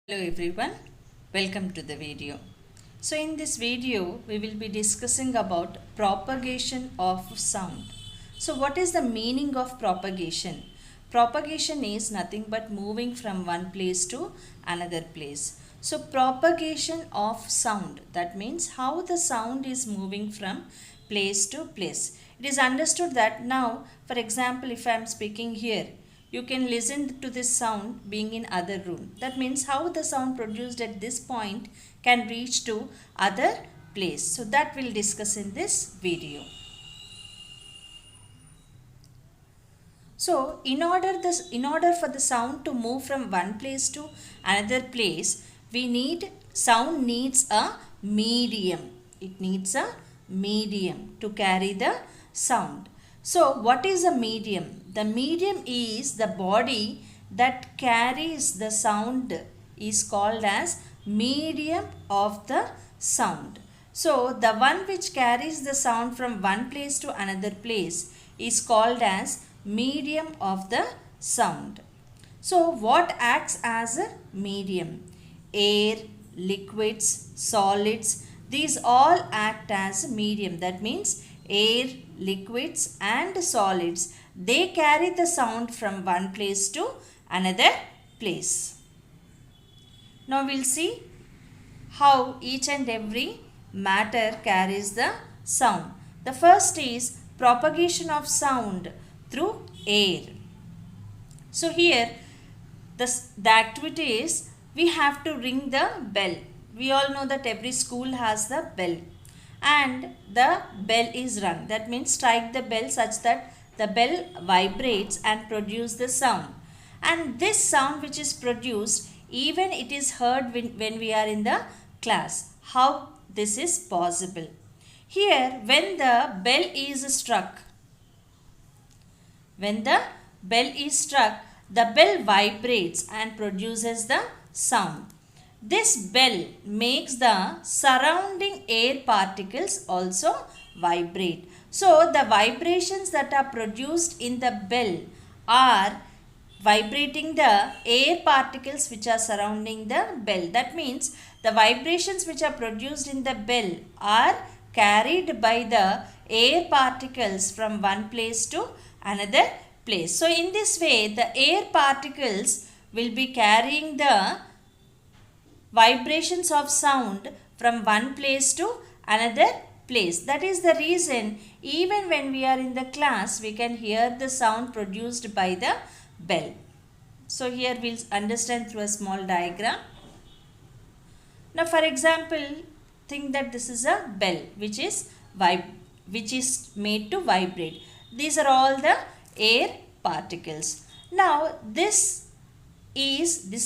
Hello everyone, welcome to the video. So in this video we will be discussing about propagation of sound. So what is the meaning of propagation? Propagation is nothing but moving from one place to another place. So propagation of sound, that means how the sound is moving from place to place. It is understood that now, for example, if I am speaking here, you can listen to this sound being in other room. That means how the sound produced at this point can reach to other place. So that we'll discuss in this video. So in order for the sound to move from one place to another place, sound needs a medium. It needs a medium to carry the sound. So what is a medium? The medium is the body that carries the sound is called as medium of the sound. So the one which carries the sound from one place to another place is called as medium of the sound. So what acts as a medium? Air, liquids, solids, these all act as a medium. That means air, liquids and solids, they carry the sound from one place to another place. Now we'll see how each and every matter carries the sound. The first is propagation of sound through air. So here the activity is we have to ring the bell. We all know that every school has the bell and the bell is rung. That means strike the bell such that the bell vibrates and produce the sound. And this sound which is produced, even it is heard when we are in the class. How this is possible? Here when the bell is struck, the bell vibrates and produces the sound. This bell makes the surrounding air particles also vibrate. So the vibrations that are produced in the bell are vibrating the air particles which are surrounding the bell. That means the vibrations which are produced in the bell are carried by the air particles from one place to another place. So in this way the air particles will be carrying the vibrations of sound from one place to another place. That is the reason even when we are in the class we can hear the sound produced by the bell. So here we'll understand through a small diagram. Now for example, think that this is a bell which is made to vibrate. These are all the air particles. Now this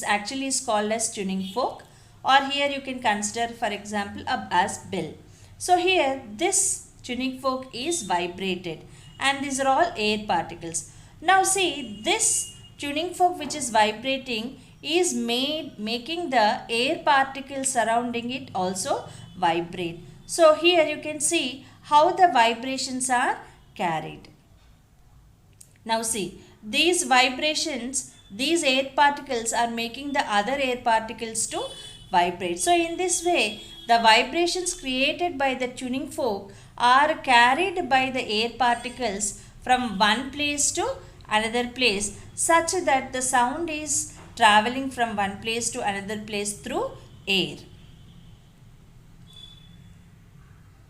actually is called as tuning fork, or here you can consider for example as bell. So here this tuning fork is vibrated and these are all air particles. Now see, this tuning fork which is vibrating is making the air particles surrounding it also vibrate. So here you can see how the vibrations are carried. Now see, these vibrations, these air particles are making the other air particles to vibrate. So in this way, the vibrations created by the tuning fork are carried by the air particles from one place to another place such that the sound is traveling from one place to another place through air.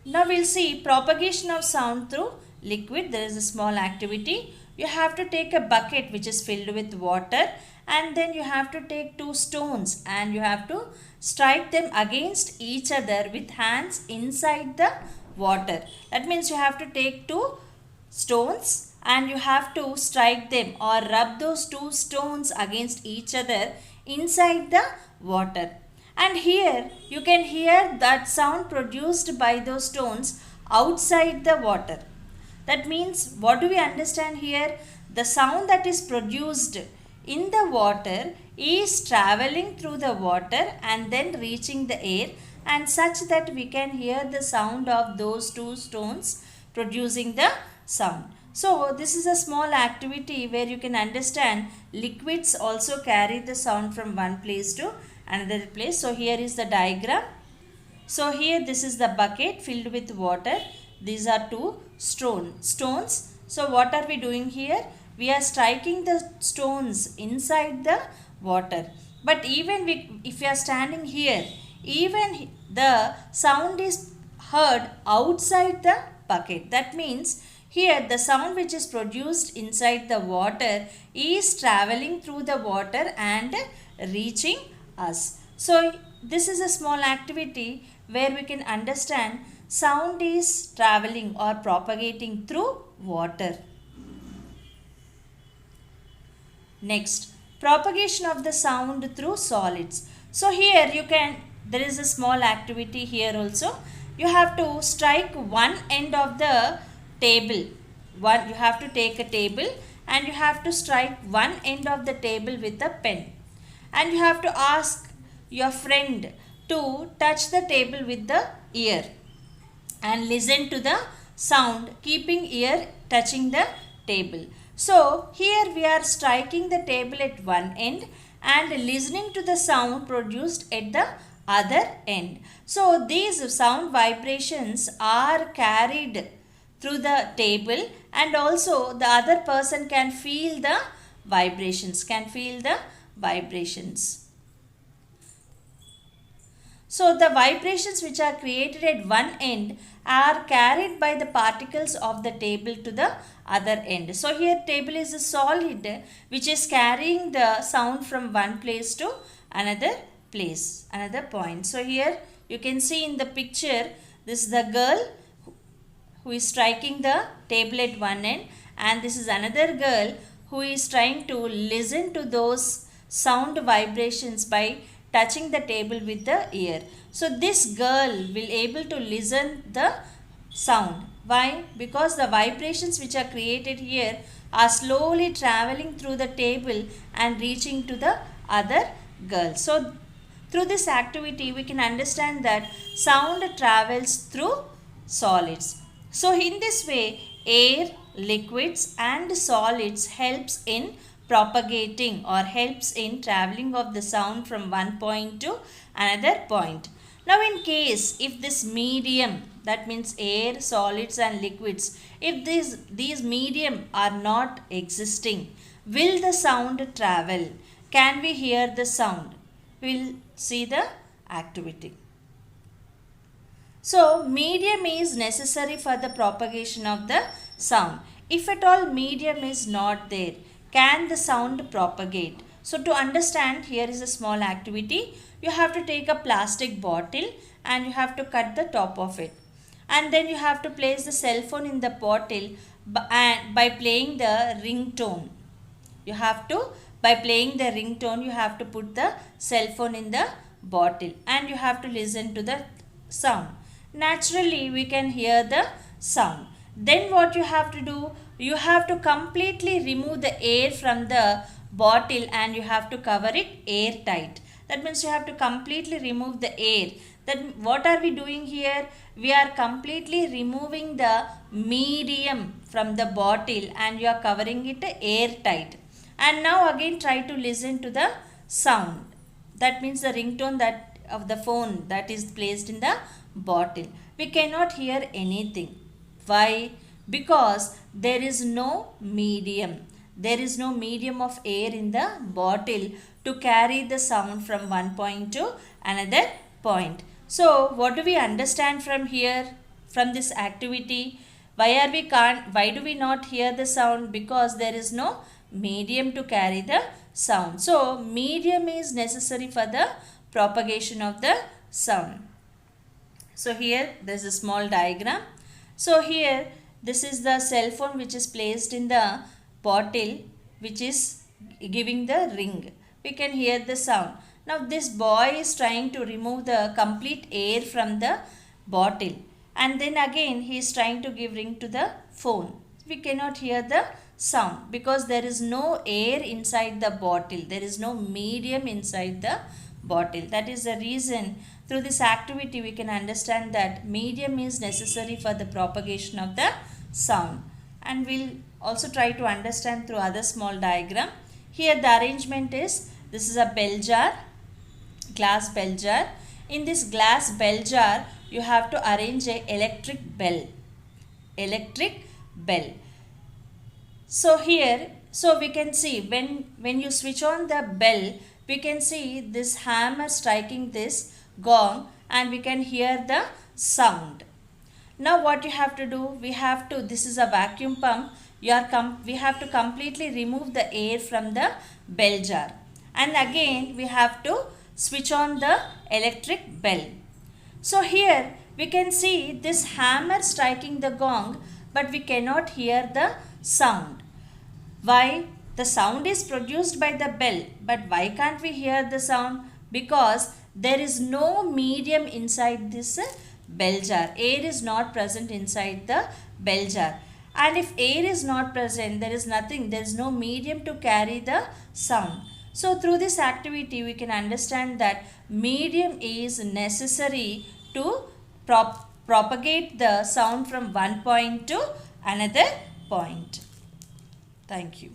Now we'll see propagation of sound through liquid. There is a small activity. You have to take a bucket which is filled with water and then you have to take two stones and you have to strike them against each other with hands inside the water. That means you have to take two stones and you have to strike them or rub those two stones against each other inside the water. And here you can hear that sound produced by those stones outside the water. That means what do we understand here? The sound that is produced in the water is traveling through the water and then reaching the air, and such that we can hear the sound of those two stones producing the sound. So this is a small activity where you can understand liquids also carry the sound from one place to another place. So here is the diagram. So here this is the bucket filled with water. These are two stones. So what are we doing here? We are striking the stones inside the water. But even if we are standing here, even the sound is heard outside the bucket. That means here the sound which is produced inside the water is traveling through the water and reaching us. So this is a small activity where we can understand sound is traveling or propagating through water. Next, propagation of the sound through solids. So here there is a small activity here also. You have to strike one end of the table. You have to take a table and you have to strike one end of the table with a pen. And you have to ask your friend to touch the table with the ear and listen to the sound, keeping ear touching the table. So here we are striking the table at one end and listening to the sound produced at the other end. So these sound vibrations are carried through the table, and also the other person can feel the vibrations, So the vibrations which are created at one end are carried by the particles of the table to the other end. So here table is a solid which is carrying the sound from one place to another point. So here you can see in the picture, this is the girl who is striking the table at one end, and this is another girl who is trying to listen to those sound vibrations by touching the table with the ear. So this girl will able to listen the sound. Why? Because the vibrations which are created here are slowly traveling through the table and reaching to the other girl. So through this activity we can understand that sound travels through solids. So in this way, air, liquids and solids helps in propagating or helps in traveling of the sound from one point to another point. Now in case if this medium, that means air, solids and liquids, if these medium are not existing, will the sound travel? Can we hear the sound? We'll see the activity. So medium is necessary for the propagation of the sound. If at all medium is not there, can the sound propagate? So to understand, here is a small activity. You have to take a plastic bottle and you have to cut the top of it. And then you have to place the cell phone in the bottle by playing the ringtone. By playing the ringtone, you have to put the cell phone in the bottle and you have to listen to the sound. Naturally, we can hear the sound. Then what you have to do, you have to completely remove the air from the bottle and you have to cover it airtight. That means you have to completely remove the air. Then what are we doing here? We are completely removing the medium from the bottle and you are covering it airtight. And now again try to listen to the sound. That means the ringtone of the phone that is placed in the bottle. We cannot hear anything. Why? Because there is no medium. There is no medium of air in the bottle to carry the sound from one point to another point. So what do we understand from here, from this activity? Why do we not hear the sound? Because there is no medium to carry the sound. So medium is necessary for the propagation of the sound. So here there is a small diagram. So here this is the cell phone which is placed in the bottle which is giving the ring. We can hear the sound. Now this boy is trying to remove the complete air from the bottle and then again he is trying to give ring to the phone. We cannot hear the sound because there is no air inside the bottle. There is no medium inside the bottle. That is the reason through this activity we can understand that medium is necessary for the propagation of the sound. And we'll also try to understand through other small diagram. Here the arrangement is, this is a bell jar glass bell jar. In this glass bell jar, you have to arrange a electric bell. Electric bell. So here, so we can see when you switch on the bell, we can see this hammer striking this gong and we can hear the sound. Now what you have to do, we have to, this is a vacuum pump, we have to completely remove the air from the bell jar. And again we have to switch on the electric bell. So here we can see this hammer striking the gong, but we cannot hear the sound. Why? The sound is produced by the bell, but why can't we hear the sound? Because there is no medium inside this bell jar. Air is not present inside the bell jar. And if air is not present, there is nothing, there is no medium to carry the sound. So through this activity, we can understand that medium is necessary to propagate the sound from one point to another point. Thank you.